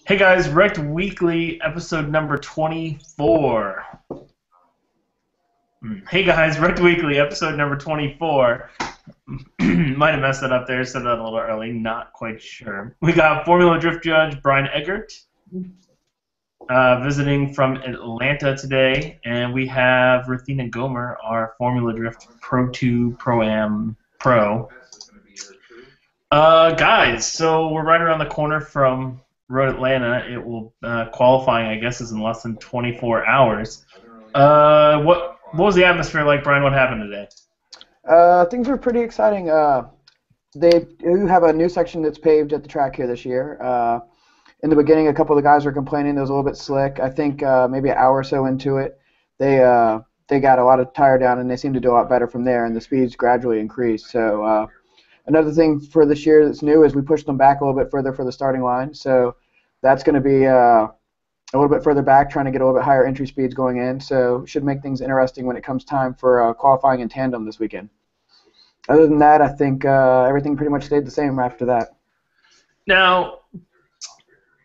Hey guys, Wrecked Weekly, episode number 24. Hey guys, Wrecked Weekly, episode number 24. Might have messed that up there, said that a little early, not quite sure. We got Formula Drift Judge Brian Eggert visiting from Atlanta today, and we have Rathina Gomer, our Formula Drift Pro 2 Pro-Am Pro. Guys, so we're right around the corner from Road Atlanta. It will qualifying, I guess, is in less than 24 hours. What was the atmosphere like, Brian? What happened today? Things are pretty exciting. They do have a new section that's paved at the track here this year. In the beginning, a couple of the guys were complaining it was a little bit slick. I think maybe an hour or so into it, they got a lot of tire down, and they seemed to do a lot better from there, and the speeds gradually increased. So another thing for this year that's new is we pushed them back a little bit further for the starting line. So that's going to be a little bit further back, trying to get a little bit higher entry speeds going in. So should make things interesting when it comes time for qualifying in tandem this weekend. Other than that, I think everything pretty much stayed the same after that. Now,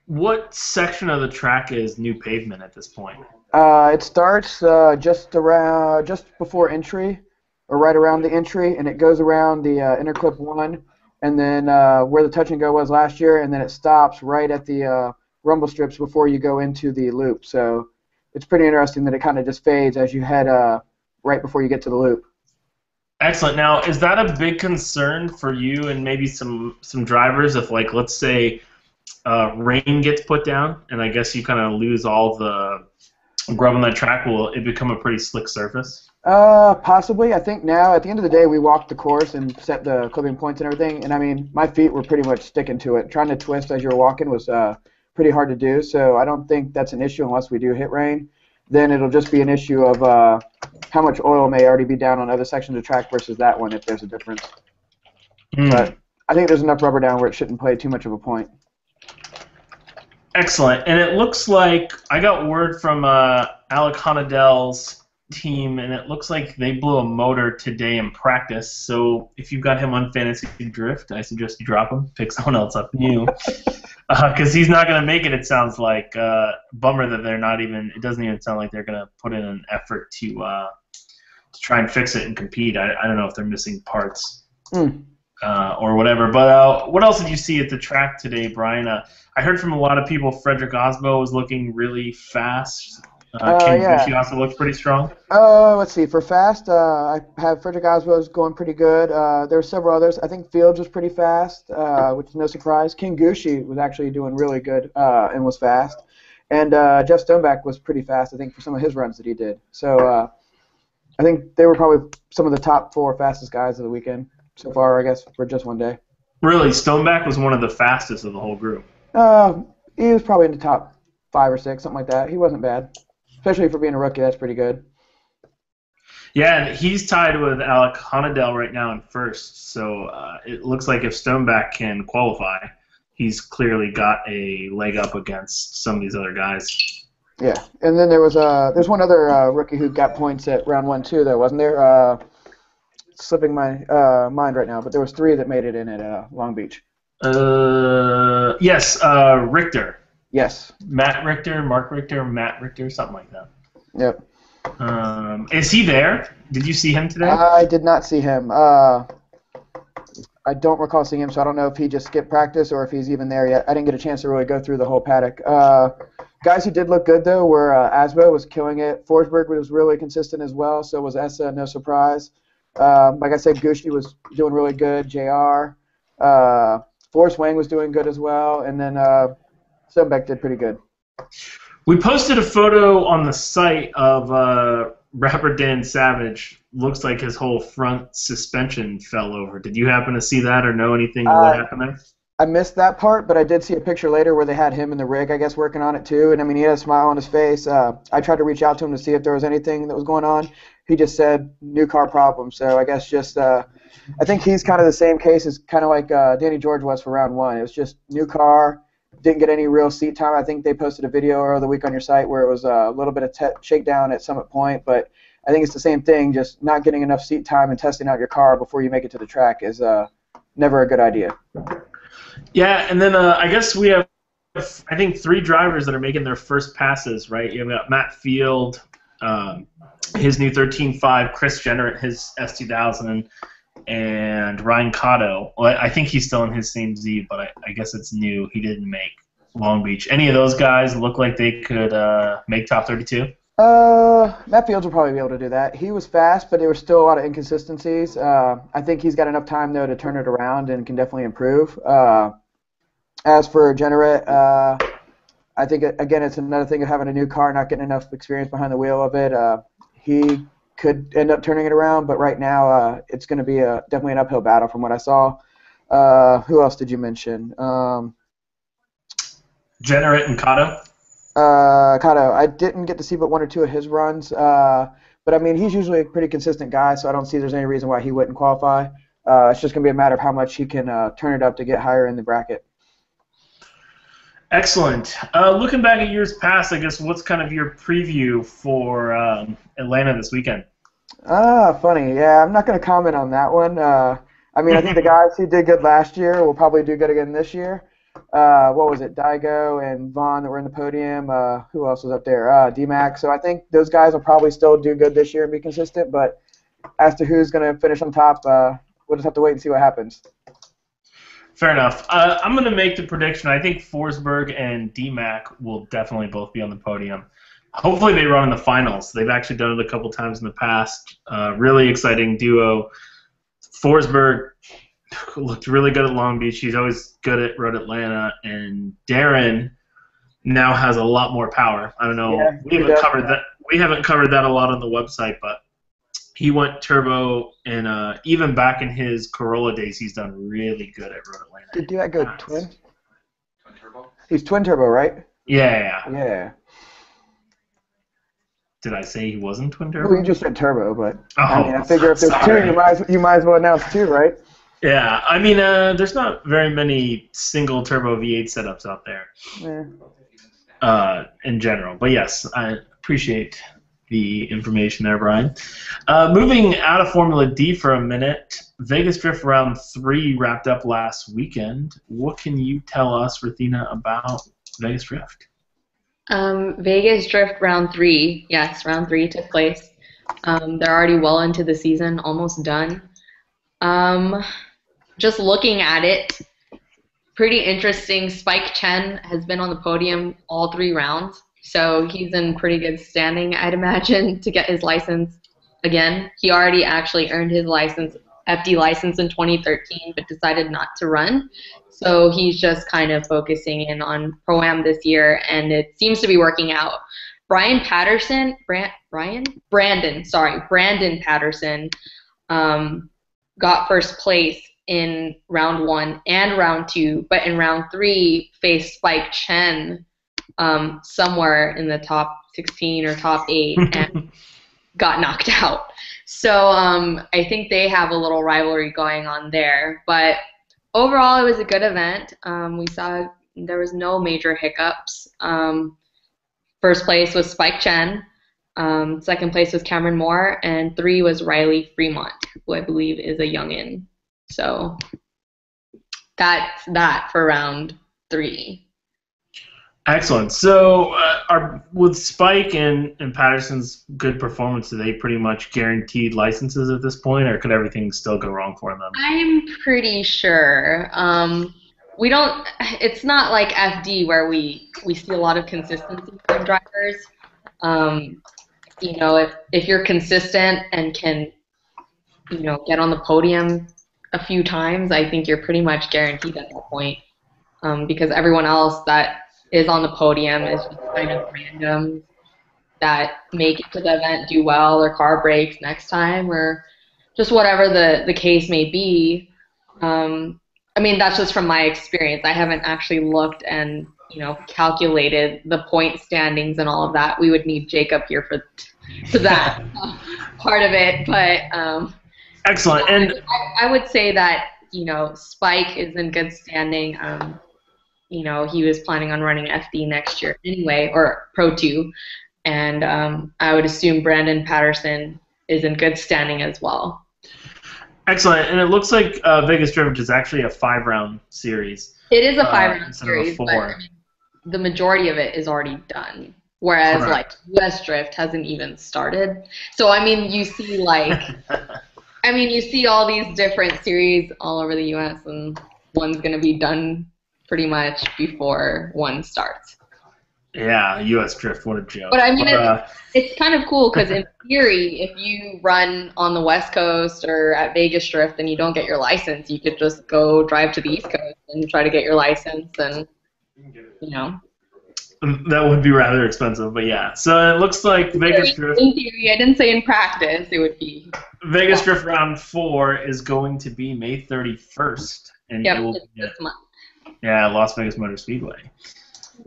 what section of the track is new pavement at this point? It starts just before entry, or right around the entry, and it goes around the inner clip 1, and then where the touch and go was last year, and then it stops right at the rumble strips before you go into the loop. So it's pretty interesting that it kind of just fades as you head right before you get to the loop. Excellent. Now, is that a big concern for you and maybe some drivers if, like, let's say rain gets put down, and I guess you kind of lose all the grub on that track? Will it become a pretty slick surface? Possibly. I think now, at the end of the day, we walked the course and set the clipping points and everything, and I mean, my feet were pretty much sticking to it. Trying to twist as you're walking was pretty hard to do, so I don't think that's an issue unless we do hit rain. Then it'll just be an issue of how much oil may already be down on other sections of track versus that one, if there's a difference. But I think there's enough rubber down where it shouldn't play too much of a point. Excellent. And it looks like I got word from Alec Honadell's team, and it looks like they blew a motor today in practice. So if you've got him on Fantasy Drift, I suggest you drop him, pick someone else up new, because he's not going to make it. It sounds like bummer that they're not even. It doesn't even sound like they're going to put in an effort to try and fix it and compete. I don't know if they're missing parts. Or whatever. But what else did you see at the track today, Brian? I heard from a lot of people Frederick Osbo was looking really fast. Gucci also looked pretty strong. Let's see. For fast, I have Frederick Osbo's going pretty good. There were several others. I think Fields was pretty fast, which is no surprise. King Gucci was actually doing really good and was fast. And Jeff Stoneback was pretty fast, I think, for some of his runs that he did. So I think they were probably some of the top 4 fastest guys of the weekend so far, I guess, for just one day. Really? Stoneback was one of the fastest of the whole group? He was probably in the top 5 or 6, something like that. He wasn't bad. Especially for being a rookie, that's pretty good. Yeah, and he's tied with Alec Honadell right now in first, so it looks like if Stoneback can qualify, he's clearly got a leg up against some of these other guys. Yeah, and then there's one other rookie who got points at round 1 too, though, wasn't there? Slipping my mind right now, but there was 3 that made it in at Long Beach. Yes, Richter. Yes. Matt Richter, Mark Richter, Matt Richter, something like that. Yep. Is he there? Did you see him today? I did not see him. I don't recall seeing him, so I don't know if he just skipped practice or if he's even there yet. I didn't get a chance to really go through the whole paddock. Guys who did look good, though, were Asbo was killing it. Forsberg was really consistent as well, so was Essa, no surprise. Like I said, Gucci was doing really good. JR. Forrest Wang was doing good as well, and then Stoneback did pretty good. We posted a photo on the site of rapper Dan Savage. Looks like his whole front suspension fell over. Did you happen to see that or know anything of what happened there? I missed that part, but I did see a picture later where they had him in the rig, I guess, working on it too. And I mean, he had a smile on his face. I tried to reach out to him to see if there was anything that was going on. He just said new car problem. So I guess just I think he's kind of the same case as kind of like Danny George was for round 1. It was just new car, didn't get any real seat time. I think they posted a video earlier the week on your site where it was a little bit of shakedown at Summit Point, but I think it's the same thing. Just not getting enough seat time and testing out your car before you make it to the track is never a good idea. Yeah, and then I guess we have I think 3 drivers that are making their first passes, right? You've got Matt Field, his new 13.5, Chris Jenner at his S2000, and Ryan Cotto. Well, I think he's still in his same Z, but I guess it's new. He didn't make Long Beach. Any of those guys look like they could make top 32? Matt Fields will probably be able to do that. He was fast, but there were still a lot of inconsistencies. I think he's got enough time, though, to turn it around and can definitely improve. As for Generate, I think, again, it's another thing of having a new car, not getting enough experience behind the wheel of it. He could end up turning it around, but right now it's going to be definitely an uphill battle from what I saw. Who else did you mention? Generate and Cotto? Cotto, I didn't get to see but 1 or 2 of his runs, but I mean, he's usually a pretty consistent guy, so I don't see there's any reason why he wouldn't qualify. It's just going to be a matter of how much he can turn it up to get higher in the bracket. Excellent. Looking back at years past, I guess, what's kind of your preview for Atlanta this weekend? Funny. Yeah, I'm not going to comment on that one. I mean, I think the guys who did good last year will probably do good again this year. What was it? Daigo and Vaughn that were in the podium. Who else was up there? D-Mac. So I think those guys will probably still do good this year and be consistent. But as to who's going to finish on top, we'll just have to wait and see what happens. Fair enough. I'm going to make the prediction. I think Forsberg and D-Mac will definitely both be on the podium. Hopefully they run in the finals. They've actually done it a couple times in the past. Really exciting duo. Forsberg looked really good at Long Beach. He's always good at Road Atlanta. And Darren now has a lot more power. I don't know. Yeah, we haven't covered that. We haven't covered that a lot on the website, but he went turbo, and even back in his Corolla days, he's done really good at Road Atlanta. Did that go twin? Twin turbo? He's twin turbo, right? Yeah. Yeah. Did I say he wasn't twin turbo? Well, you just said turbo, but oh, I mean, I figure if there's 2, you might as well announce 2, right? Yeah, I mean, there's not very many single turbo V8 setups out there. Yeah. In general, but yes, I appreciate the information there, Brian. Moving out of Formula D for a minute, Vegas Drift Round 3 wrapped up last weekend. What can you tell us, Rathina, about Vegas Drift? Vegas Drift Round 3, yes, Round 3 took place. They're already well into the season, almost done. Just looking at it, pretty interesting. Spike Chen has been on the podium all 3 rounds. So he's in pretty good standing, I'd imagine, to get his license again. He already actually earned his license, FD license in 2013, but decided not to run. So he's just kind of focusing in on Pro-Am this year, and it seems to be working out. Brandon Patterson got first place in round 1 and round 2, but in round 3 faced Spike Chen somewhere in the top 16 or top 8 and got knocked out. So I think they have a little rivalry going on there. But overall, it was a good event. We saw there was no major hiccups. First place was Spike Chen. Second place was Cameron Moore. And 3 was Riley Fremont, who I believe is a youngin'. So that's that for round 3. Excellent. So with Spike and Patterson's good performance, are they pretty much guaranteed licenses at this point, or could everything still go wrong for them? I'm pretty sure. We don't. It's not like FD where we see a lot of consistency from drivers. You know, if you're consistent and can, you know, get on the podium a few times, I think you're pretty much guaranteed at that point. Because everyone else that is on the podium is just kind of random that make it to the event, do well, their car breaks next time, or just whatever the case may be. I mean, that's just from my experience. I haven't actually looked and, you know, calculated the point standings and all of that. We would need Jacob here for that part of it. But excellent. And I would say that, you know, Spike is in good standing. You know, he was planning on running FD next year anyway, or Pro 2. And I would assume Brandon Patterson is in good standing as well. Excellent. And it looks like Vegas Drift is actually a 5-round series. It is a 5-round series. Instead of a 4. the majority of it is already done. Whereas Correct. like US drift hasn't even started. So I mean you see like you see all these different series all over the US and one's gonna be done pretty much before one starts. Yeah, U.S. drift, what a joke. But I mean it's kind of cool because in theory, if you run on the West Coast or at Vegas Drift and you don't get your license, you could just go drive to the East Coast and try to get your license and That would be rather expensive, but yeah. So it looks like Vegas Drift. In theory, I didn't say in practice it would be. Vegas Drift Round 4 is going to be May 31st, and Yep, it will it's this month. Yeah, Las Vegas Motor Speedway.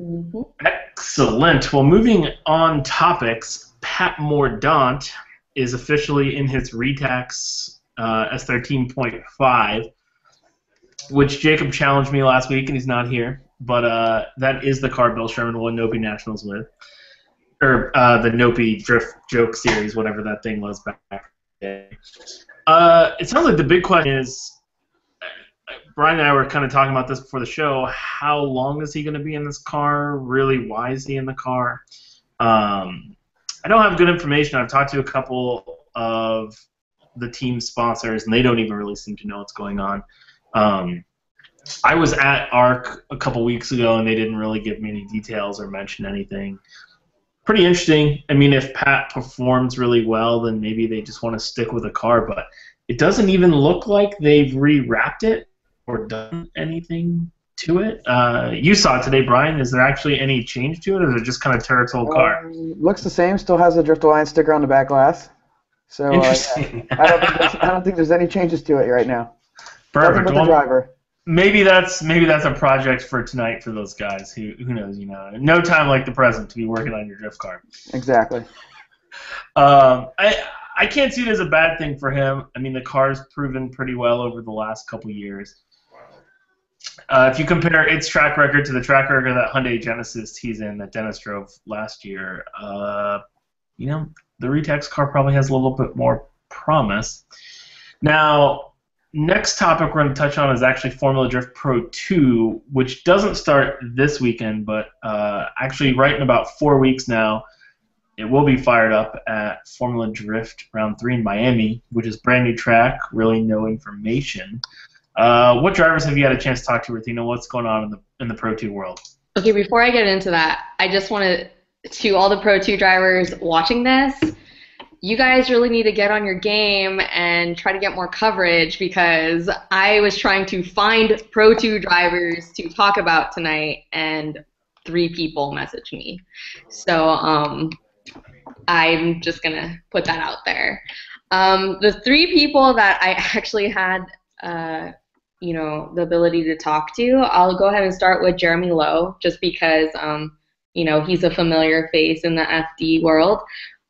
Mm-hmm. Excellent. Well, moving on topics, Pat Mordaunt is officially in his Retaks S13.5, which Jacob challenged me last week, and he's not here. But that is the car Bill Sherman won Nopi Nationals with. Or the Nopi Drift Joke Series, whatever that thing was back in the day. It sounds like the big question is, Brian and I were kind of talking about this before the show, how long is he going to be in this car? Really, why is he in the car? I don't have good information. I've talked to a couple of the team sponsors, and they don't even really seem to know what's going on. I was at ARC a couple weeks ago, and they didn't really give me any details or mention anything. Pretty interesting. I mean, if Pat performs really well, then maybe they just want to stick with the car, but it doesn't even look like they've rewrapped it or done anything to it. You saw it today, Brian. Is there actually any change to it, or is it just kind of tear its old car? Looks the same. Still has the Drift Alliance sticker on the back glass. So Interesting. I don't think there's any changes to it right now. Perfect. Nothing but the driver. Maybe that's a project for tonight for those guys. Who knows? No time like the present to be working on your drift car. Exactly. I can't see it as a bad thing for him. I mean, the car's proven pretty well over the last couple years. If you compare its track record to the track record of that Hyundai Genesis he's in that Dennis drove last year, the Retaks car probably has a little bit more promise. Now, next topic we're going to touch on is actually Formula Drift Pro 2, which doesn't start this weekend, but actually right in about 4 weeks now, it will be fired up at Formula Drift Round 3 in Miami, which is a brand new track, really no information. What drivers have you had a chance to talk to, Rathina? What's going on in the Pro 2 world? Okay, before I get into that, I just wanted to all the Pro 2 drivers watching this, you guys really need to get on your game and try to get more coverage because I was trying to find Pro 2 drivers to talk about tonight and 3 people messaged me. So I'm just going to put that out there. The 3 people that I actually had the ability to talk to, I'll go ahead and start with Jeremy Lowe just because he's a familiar face in the FD world.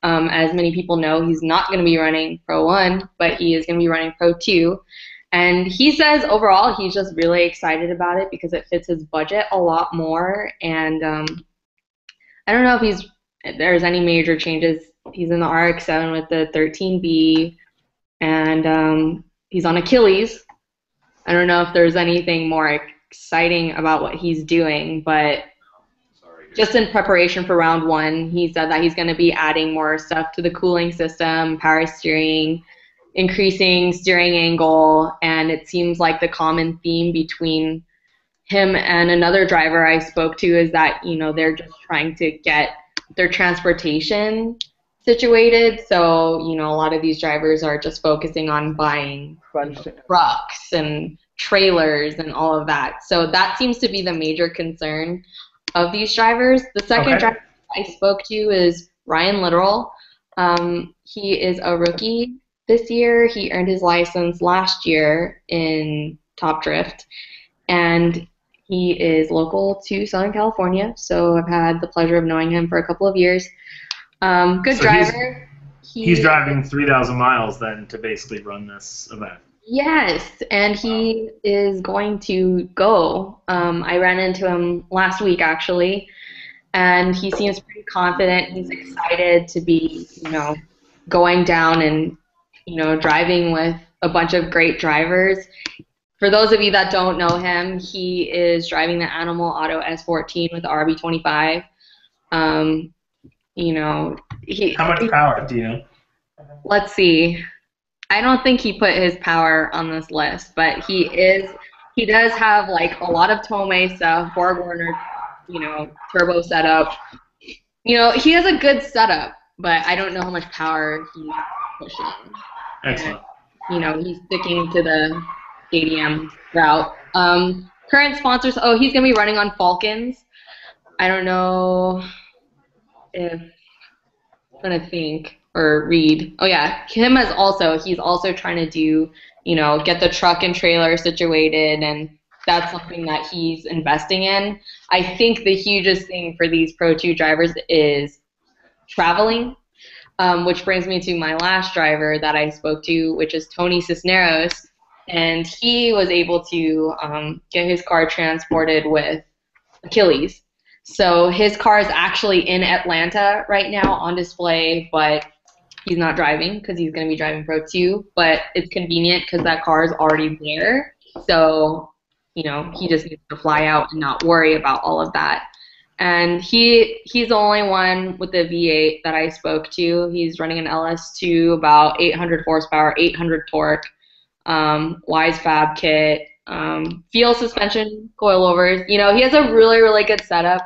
As many people know, he's not going to be running Pro 1, but he is going to be running Pro 2. And he says overall he's just really excited about it because it fits his budget a lot more. And I don't know if there's any major changes. He's in the RX-7 with the 13B, and he's on Achilles. I don't know if there's anything more exciting about what he's doing, but just in preparation for round 1, he said that he's going to be adding more stuff to the cooling system, power steering, increasing steering angle, and it seems like the common theme between him and another driver I spoke to is that, they're just trying to get their transportation situated. So, a lot of these drivers are just focusing on buying trucks and trailers and all of that. So that seems to be the major concern of these drivers. The second driver I spoke to is Ryan Littoral. He is a rookie this year. He earned his license last year in Top Drift, and he is local to Southern California, so I've had the pleasure of knowing him for a couple of years. Good driver. He's driving 3,000 miles then to basically run this event. Yes, and he is going to go. I ran into him last week, actually, and he seems pretty confident. He's excited to be, going down and, driving with a bunch of great drivers. For those of you that don't know him, he is driving the Animal Auto S14 with the RB25. You know, How much power do you know? let's see. I don't think he put his power on this list, but he does have like a lot of Tomei stuff, BorgWarner, turbo setup. He has a good setup, but I don't know how much power he's pushing. Excellent. And, he's sticking to the ADM route. Current sponsors, he's going to be running on Falcons. I don't know if I'm trying to think or read. Oh yeah, he's also trying to do, get the truck and trailer situated, and that's something that he's investing in. I think the hugest thing for these Pro 2 drivers is traveling, which brings me to my last driver that I spoke to, which is Tony Cisneros, and he was able to get his car transported with Achilles. So his car is actually in Atlanta right now on display, but he's not driving because he's going to be driving Pro 2, but it's convenient because that car is already there. So, he just needs to fly out and not worry about all of that. And he's the only one with the V8 that I spoke to. He's running an LS2, about 800 horsepower, 800 torque, Wise Fab kit, Feel suspension, coilovers. He has a really, really good setup.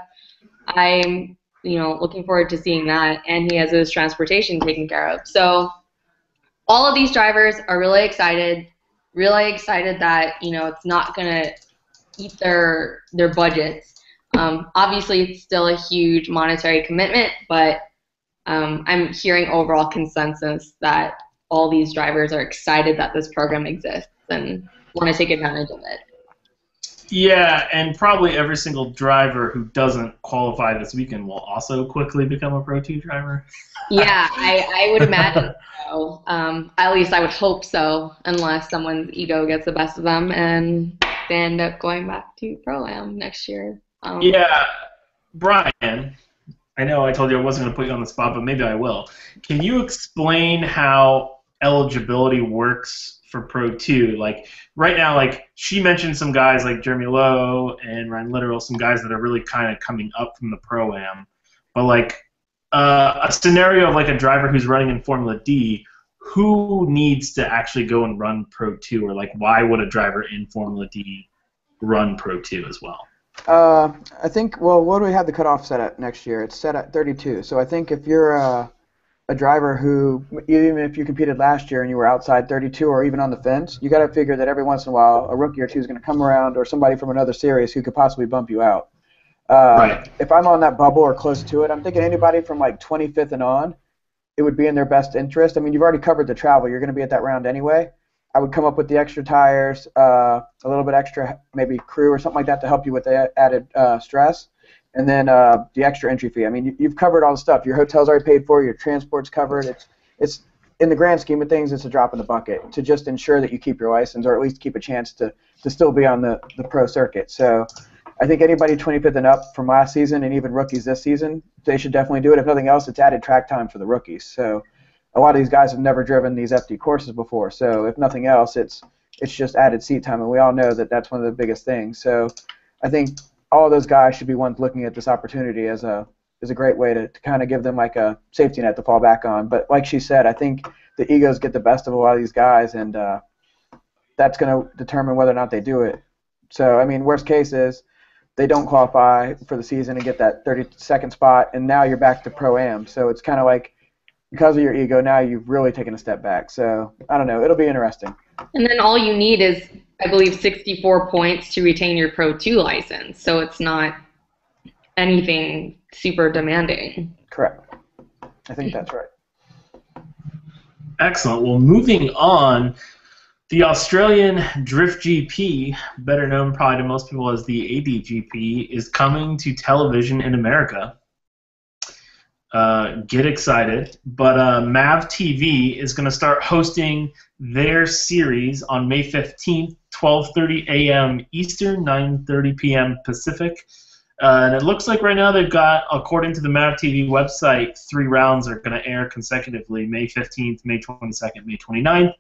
I'm, looking forward to seeing that, and he has his transportation taken care of. So all of these drivers are really excited that, it's not going to eat their budgets. Obviously, it's still a huge monetary commitment, but I'm hearing overall consensus that all these drivers are excited that this program exists and want to take advantage of it. Yeah, and probably every single driver who doesn't qualify this weekend will also quickly become a Pro 2 driver. Yeah, I would imagine so. At least I would hope so, unless someone's ego gets the best of them and they end up going back to Pro-Am next year. Yeah, Brian, I know I told you I wasn't going to put you on the spot, but maybe I will. Can you explain how eligibility works for Pro 2? Like, right now, like, she mentioned some guys like Jeremy Lowe and Ryan Littoral, some guys that are really kind of coming up from the Pro-Am. But, like, a scenario of, like, a driver who's running in Formula D, who needs to actually go and run Pro 2? Or, like, why would a driver in Formula D run Pro 2 as well? I think, well, what do we have the cutoff set at next year? It's set at 32. So I think if you're a driver who, even if you competed last year and you were outside 32 or even on the fence, you got to figure that every once in a while a rookie or two is going to come around, or somebody from another series who could possibly bump you out. Right. If I'm on that bubble or close to it, I'm thinking anybody from like 25th and on, it would be in their best interest. I mean, you've already covered the travel. You're going to be at that round anyway. I would come up with the extra tires, a little bit extra, maybe crew or something like that to help you with the added stress. And then the extra entry fee. I mean, you've covered all the stuff. Your hotel's already paid for. Your transport's covered. It's in the grand scheme of things, it's a drop in the bucket to just ensure that you keep your license, or at least keep a chance to still be on the pro circuit. So I think anybody 25th and up from last season, and even rookies this season, they should definitely do it. If nothing else, it's added track time for the rookies. So a lot of these guys have never driven these FD courses before. So if nothing else, it's just added seat time, and we all know that that's one of the biggest things. So I think all those guys should be ones looking at this opportunity as a great way to kind of give them like a safety net to fall back on. But like she said, I think the egos get the best of a lot of these guys, and that's going to determine whether or not they do it. So, I mean, worst case is they don't qualify for the season and get that 32nd spot, and now you're back to Pro-Am. So it's kind of like, because of your ego, now you've really taken a step back. So, I don't know. It'll be interesting. And then all you need is, I believe, 64 points to retain your Pro 2 license. So it's not anything super demanding. Correct. I think that's right. Excellent. Well, moving on, the Australian Drift GP, better known probably to most people as the ADGP, is coming to television in America. Get excited. But MAV TV is going to start hosting their series on May 15th, 12:30 a.m. Eastern, 9:30 p.m. Pacific. And it looks like right now they've got, according to the MAV TV website, 3 rounds are going to air consecutively, May 15th, May 22nd, May 29th.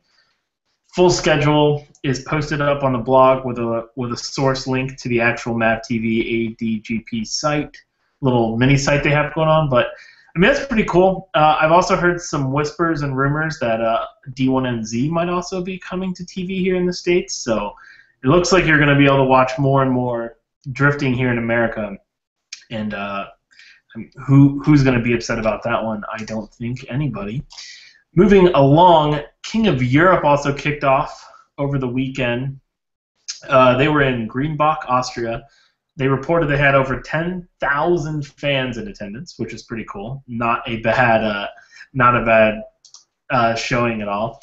Full schedule is posted up on the blog with a source link to the actual MAVTV ADGP site, little mini site they have going on. But I mean, that's pretty cool. I've also heard some whispers and rumors that D1NZ might also be coming to TV here in the States. So it looks like you're going to be able to watch more and more drifting here in America. And who's going to be upset about that one? I don't think anybody. Moving along, King of Europe also kicked off over the weekend. They were in Greenbach, Austria. They reported they had over 10,000 fans in attendance, which is pretty cool. Not a bad showing at all.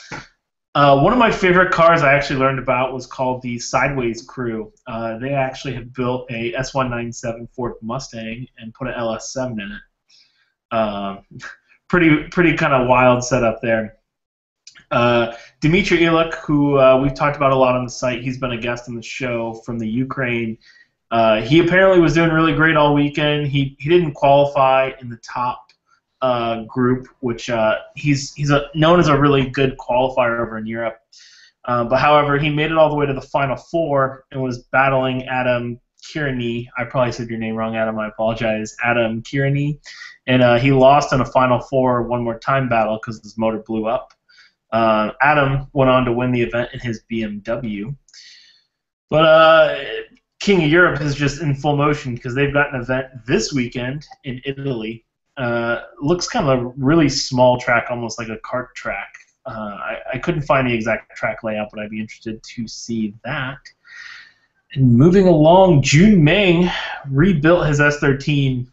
One of my favorite cars I actually learned about was called the Sideways Crew. They actually have built a S197 Ford Mustang and put an LS7 in it. Pretty kind of wild setup there. Dmitry Iluk, who we've talked about a lot on the site, he's been a guest on the show from the Ukraine. He apparently was doing really great all weekend. He didn't qualify in the top group, which he's known as a really good qualifier over in Europe. But however, he made it all the way to the Final Four and was battling Adam Kirani. I probably said your name wrong, Adam. I apologize. Adam Kirani. And he lost in a Final Four one more time battle because his motor blew up. Adam went on to win the event in his BMW. But King of Europe is just in full motion because they've got an event this weekend in Italy. Looks kind of a really small track, almost like a kart track. I couldn't find the exact track layout, but I'd be interested to see that. And moving along, Joon Maeng rebuilt his S13.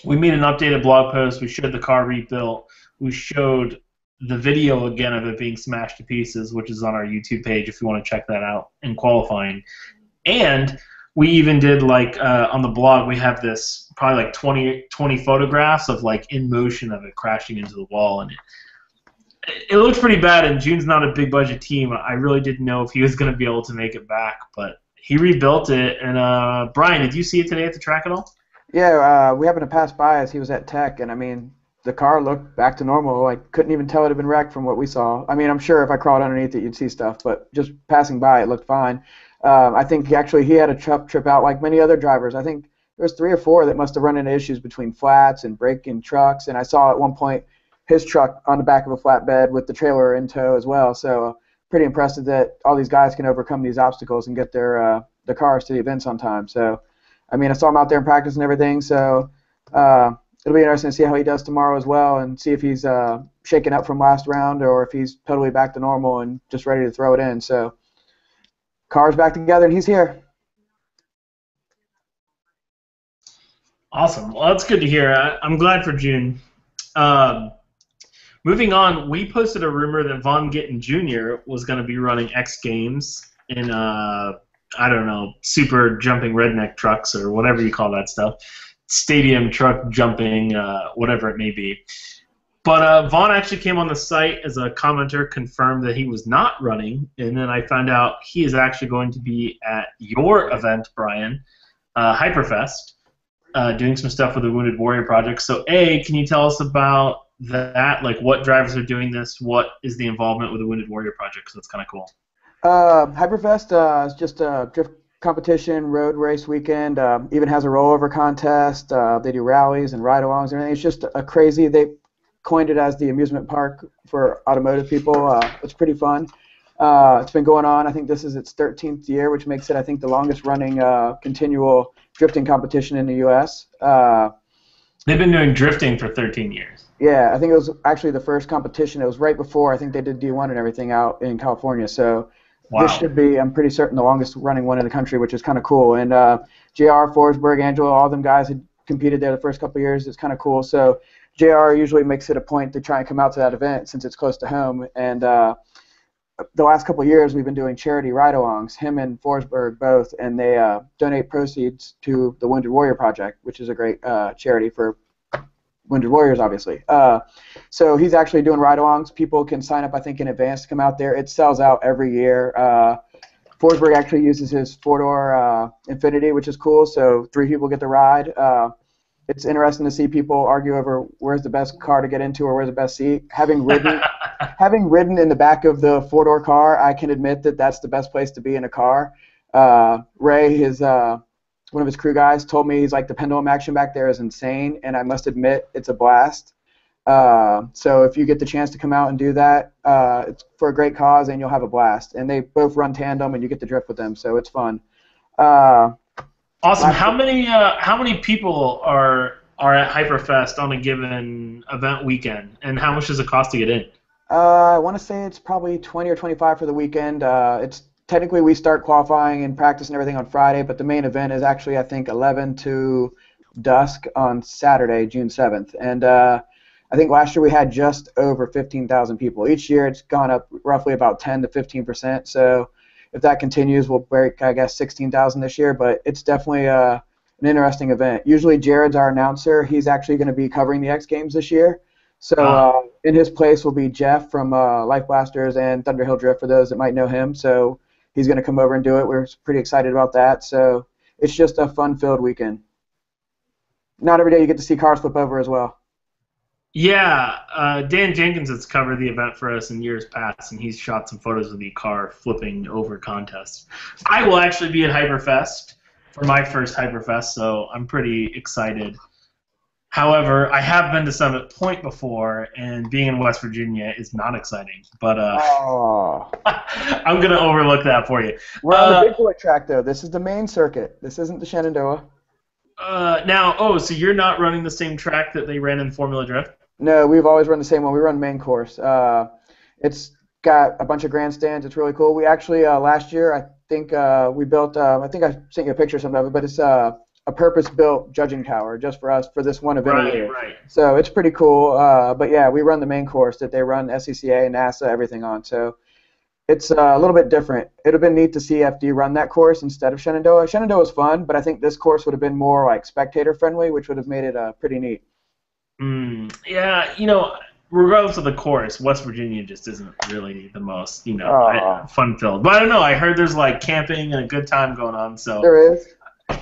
We made an updated blog post. We showed the car rebuilt. We showed the video again of it being smashed to pieces, which is on our YouTube page if you want to check that out in qualifying. And we even did, like, on the blog, we have this probably like 20 photographs of, like, in motion of it crashing into the wall. And it looked pretty bad, and June's not a big budget team. I really didn't know if he was going to be able to make it back, but he rebuilt it. And Brian, did you see it today at the track at all? Yeah, we happened to pass by as he was at Tech, and I mean, the car looked back to normal. I couldn't even tell it had been wrecked from what we saw. I mean, I'm sure if I crawled underneath it, you'd see stuff, but just passing by, it looked fine. I think he had a trip out like many other drivers. I think there was 3 or 4 that must have run into issues between flats and braking trucks, and I saw at one point his truck on the back of a flatbed with the trailer in tow as well. So pretty impressive that all these guys can overcome these obstacles and get their cars to the events on time. So, I mean, I saw him out there in practice and everything, so it'll be interesting to see how he does tomorrow as well and see if he's shaken up from last round or if he's totally back to normal and just ready to throw it in. So, car's back together and he's here. Awesome. Well, that's good to hear. I'm glad for June. Moving on, we posted a rumor that Vaughn Gittin Jr. was going to be running X Games in, I don't know, super jumping redneck trucks or whatever you call that stuff. Stadium truck jumping, whatever it may be. But Vaughn actually came on the site as a commenter, confirmed that he was not running, and then I found out he is actually going to be at your event, Brian, Hyperfest, doing some stuff with the Wounded Warrior Project. So, A, can you tell us about that? Like, what drivers are doing this? What is the involvement with the Wounded Warrior Project? Because that's kind of cool. Hyperfest is just a drift competition, road race weekend. Even has a rollover contest. They do rallies and ride-alongs and everything. It's just a crazy. They coined it as the amusement park for automotive people. It's pretty fun. It's been going on. I think this is its 13th year, which makes it, I think, the longest-running continual drifting competition in the U.S. They've been doing drifting for 13 years. Yeah, I think it was actually the first competition. It was right before I think they did D1 and everything out in California. So this should be, I'm pretty certain, the longest-running one in the country, which is kind of cool. And JR, Forsberg, Angelo, all them guys had competed there the first couple of years. It's kind of cool. So JR usually makes it a point to try and come out to that event since it's close to home. And the last couple of years we've been doing charity ride-alongs, him and Forsberg both, and they donate proceeds to the Wounded Warrior Project, which is a great charity for Wounded Warriors, obviously. So he's actually doing ride-alongs. People can sign up, I think, in advance to come out there. It sells out every year. Forsberg actually uses his four-door Infiniti, which is cool, so 3 people get the ride. it's interesting to see people argue over where's the best car to get into or where's the best seat. Having ridden in the back of the four-door car, I can admit that that's the best place to be in a car. Ray, one of his crew guys, told me he's like the pendulum action back there is insane, and I must admit it's a blast. So if you get the chance to come out and do that, it's for a great cause, and you'll have a blast. And they both run tandem, and you get to drift with them, so it's fun. Awesome. How many people are at Hyperfest on a given event weekend, and how much does it cost to get in? I want to say it's probably 20 or 25 for the weekend. It's technically we start qualifying and practice and everything on Friday, but the main event is actually I think 11 to dusk on Saturday, June 7th, and I think last year we had just over 15,000 people. Each year it's gone up roughly about 10 to 15%. So if that continues, we'll break, I guess, 16,000 this year. But it's definitely an interesting event. Usually Jared's our announcer. He's actually going to be covering the X Games this year. So in his place will be Jeff from Life Blasters and Thunderhill Drift for those that might know him. So he's going to come over and do it. We're pretty excited about that. So it's just a fun-filled weekend. Not every day you get to see cars flip over as well. Yeah, Dan Jenkins has covered the event for us in years past, and he's shot some photos of the car flipping over contests. I will actually be at Hyperfest for my first Hyperfest, so I'm pretty excited. However, I have been to Summit Point before, and being in West Virginia is not exciting. But I'm going to overlook that for you. We're on the big boy track, though. This is the main circuit. This isn't the Shenandoah. So you're not running the same track that they ran in Formula Drift? No, we've always run the same one. We run main course. It's got a bunch of grandstands. It's really cool. We actually, last year, I think we built, I think I sent you a picture of some of it, but it's a purpose-built judging tower just for us for this one event. Right. So it's pretty cool. But yeah, we run the main course that they run SCCA, NASA, everything on. So it's a little bit different. It would have been neat to see FD run that course instead of Shenandoah. Shenandoah was fun, but I think this course would have been more like spectator-friendly, which would have made it pretty neat. Yeah, regardless of the course, West Virginia just isn't really the most, fun-filled. But I don't know. I heard there's like camping and a good time going on. So there is.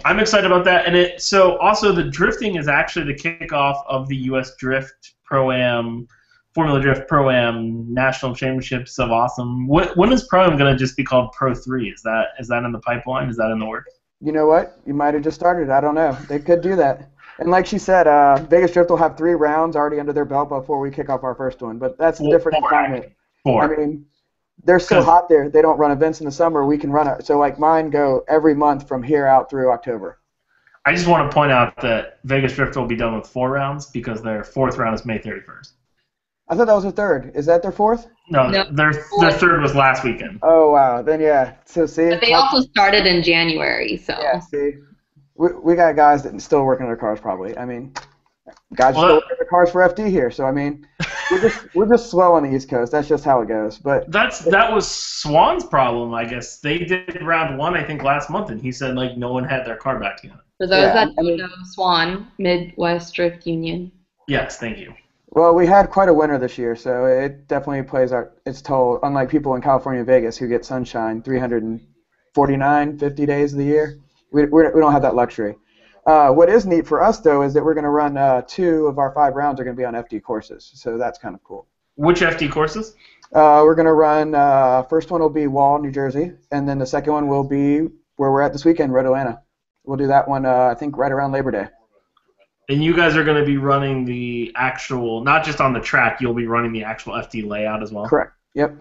I'm excited about that. And so also the drifting is actually the kickoff of the U.S. Drift Pro-Am, Formula Drift Pro-Am National Championships of Awesome. When is Pro-Am going to just be called Pro 3? Is that in the pipeline? Is that in the works? You know what? You might have just started. I don't know. They could do that. And like she said, Vegas Drift will have 3 rounds already under their belt before we kick off our first one. But that's a different climate. I mean, they're so hot there, they don't run events in the summer. We can run it. So like mine go every month from here out through October. I just want to point out that Vegas Drift will be done with 4 rounds because their 4th round is May 31st. I thought that was their 3rd. Is that their 4th? No, their 3rd was last weekend. Oh, wow. Then, yeah. So, see? But they also started in January, so. Yeah, see? We got guys that still working on their cars, probably. I mean, guys are still working on their cars for FD here. So, I mean, we're just slow on the East Coast. That's just how it goes. But that was Swan's problem, I guess. They did round 1, I think, last month, and he said, like, no one had their car back together. For those that don't know, Swan, Midwest Drift Union. Yes, thank you. Well, we had quite a winter this year, so it definitely plays its toll, unlike people in California and Vegas who get sunshine 349, 50 days of the year. We don't have that luxury. What is neat for us, though, is that we're going to run 2 of our 5 rounds are going to be on FD courses, so that's kind of cool. Which FD courses? We're going to run, first one will be Wall, New Jersey, and then the second one will be where we're at this weekend, Road Atlanta. We'll do that one, I think, right around Labor Day. And you guys are going to be running the actual, not just on the track, you'll be running the actual FD layout as well? Correct. Yep.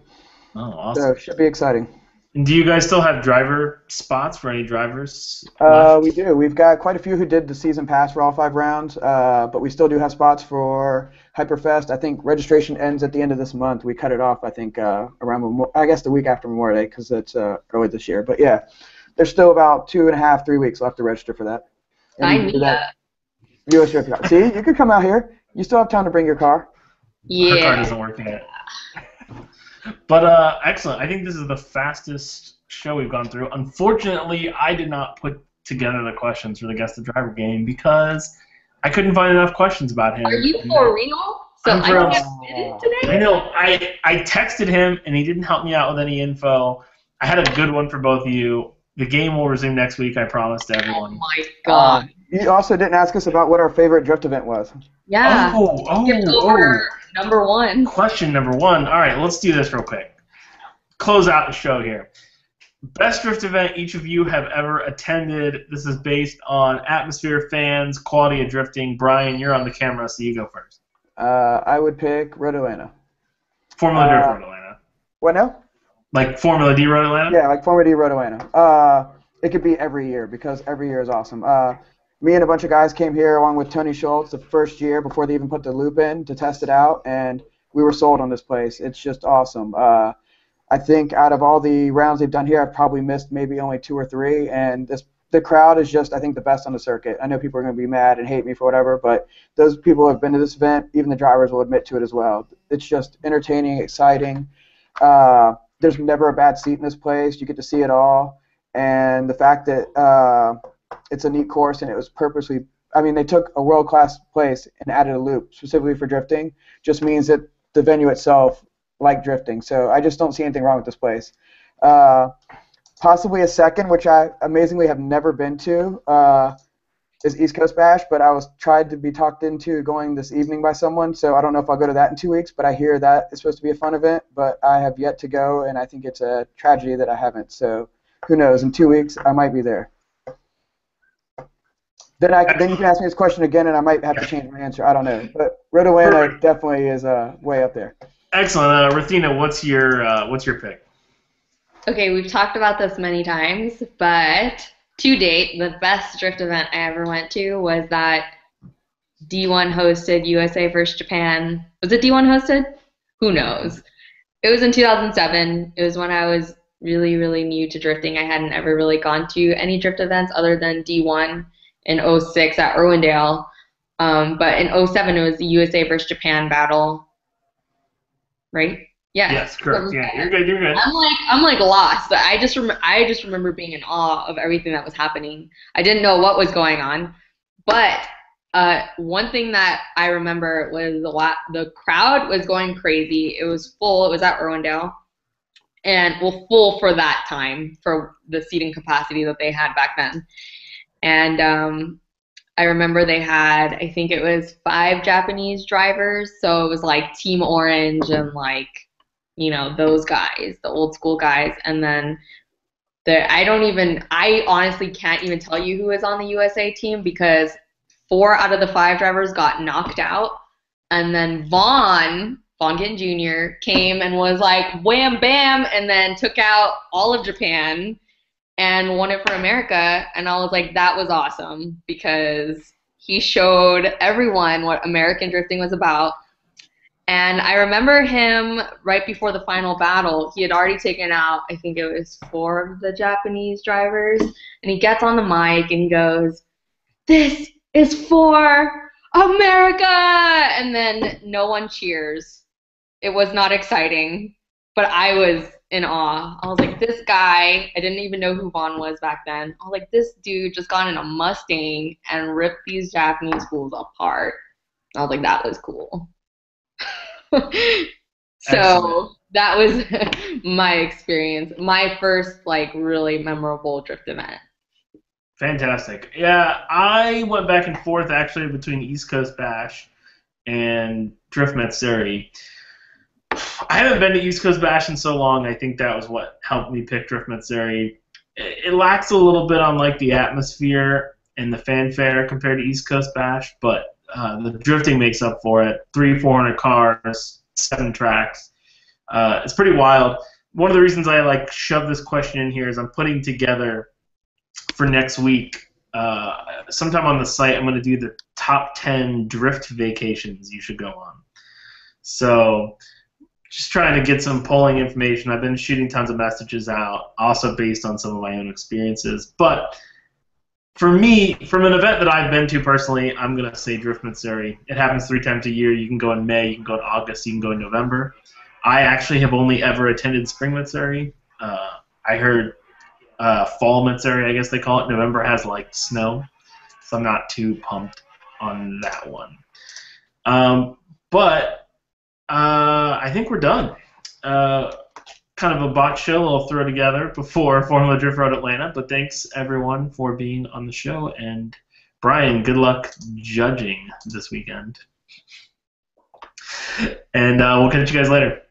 Oh, awesome. So it should be exciting. And do you guys still have driver spots for any drivers left? We do. We've got quite a few who did the season pass for all 5 rounds, but we still do have spots for Hyperfest. I think registration ends at the end of this month. We cut it off, I think, around, I guess, the week after Memorial Day because it's early this year. But, yeah, there's still about 2.5, 3 weeks left to register for that. I need that. US Drift car. See, you could come out here. You still have time to bring your car. Yeah. Her car doesn't work yet. But excellent. I think this is the fastest show we've gone through. Unfortunately, I did not put together the questions for the Guess the Driver game because I couldn't find enough questions about him. Are you for real? So I don't get fitted today? I know. I texted him, and he didn't help me out with any info. I had a good one for both of you. The game will resume next week, I promise to everyone. Oh, my God. You also didn't ask us about what our favorite drift event was. Yeah. Skipped over number one. Question number one. All right, let's do this real quick. Close out the show here. Best drift event each of you have ever attended. This is based on atmosphere, fans, quality of drifting. Brian, you're on the camera, so you go first. I would pick Road Atlanta. Formula Drift Road Atlanta. What now? Like Formula D Road Atlanta? Yeah, like Formula D Road Atlanta. It could be every year because every year is awesome. Me and a bunch of guys came here along with Tony Schultz the first year before they even put the loop in to test it out, and we were sold on this place. It's just awesome. I think out of all the rounds they've done here, I've probably missed maybe only 2 or 3, and the crowd is just, I think, the best on the circuit. I know people are going to be mad and hate me for whatever, but those people who have been to this event, even the drivers will admit to it as well. It's just entertaining, exciting. There's never a bad seat in this place. You get to see it all, and the fact that it's a neat course and it was purposely, I mean, they took a world-class place and added a loop specifically for drifting, just means that the venue itself like drifting, so I just don't see anything wrong with this place. Possibly a second, which I amazingly have never been to, is East Coast Bash, but I was tried to be talked into going this evening by someone, so I don't know if I'll go to that in 2 weeks, but I hear that it's supposed to be a fun event, but I have yet to go, and I think it's a tragedy that I haven't, so who knows, in 2 weeks I might be there. Then you can ask me this question again, and I might have to change my answer. I don't know, but Road Atlanta definitely is way up there. Excellent, Rathina. What's your pick? Okay, we've talked about this many times, but to date, the best drift event I ever went to was that D1 hosted USA versus Japan. Was it D1 hosted? Who knows? It was in 2007. It was when I was really, really new to drifting. I hadn't ever really gone to any drift events other than D1 in 06 at Irwindale. But in 07, it was the USA versus Japan battle. Right? Yeah. Yes, correct. Yeah, you're good. You're good. I'm like lost. I just remember being in awe of everything that was happening. I didn't know what was going on, but one thing that I remember was the crowd was going crazy. It was full. It was at Irwindale, and full for that time for the seating capacity that they had back then. And I remember they had, I think it was 5 Japanese drivers, so it was like Team Orange and like, you know, those guys, the old school guys, and then I honestly can't even tell you who was on the USA team because 4 out of the 5 drivers got knocked out, and then Vaughn Gittin Jr. came and was like wham bam, and then took out all of Japan and won it for America, and I was like, that was awesome because he showed everyone what American drifting was about. And I remember him right before the final battle, he had already taken out, I think it was 4 of the Japanese drivers, and he gets on the mic and he goes, "This is for America!" And then no one cheers. It was not exciting, but I was in awe. I was like, this guy, I didn't even know who Vaughn was back then. I was like, this dude just got in a Mustang and ripped these Japanese fools apart. I was like, that was cool. So that was my experience, my first like really memorable drift event. Fantastic. Yeah, I went back and forth actually between East Coast Bash and Drift Matsuri. I haven't been to East Coast Bash in so long. I think that was what helped me pick Drift Matsuri. It lacks a little bit on like the atmosphere and the fanfare compared to East Coast Bash, but the drifting makes up for it. 300-400 cars, 7 tracks. It's pretty wild. One of the reasons I like shoved this question in here is I'm putting together for next week. Sometime on the site, I'm going to do the top 10 drift vacations you should go on. So just trying to get some polling information. I've been shooting tons of messages out, also based on some of my own experiences. But for me, from an event that I've been to personally, I'm going to say Drift Matsuri. It happens 3 times a year. You can go in May, you can go in August, you can go in November. I actually have only ever attended Spring Matsuri. I heard Fall Matsuri, I guess they call it. November has like snow, so I'm not too pumped on that one. But I think we're done. Kind of a botch show we'll throw together before Formula Drift Road Atlanta, but thanks everyone for being on the show, and Brian, good luck judging this weekend. And we'll catch you guys later.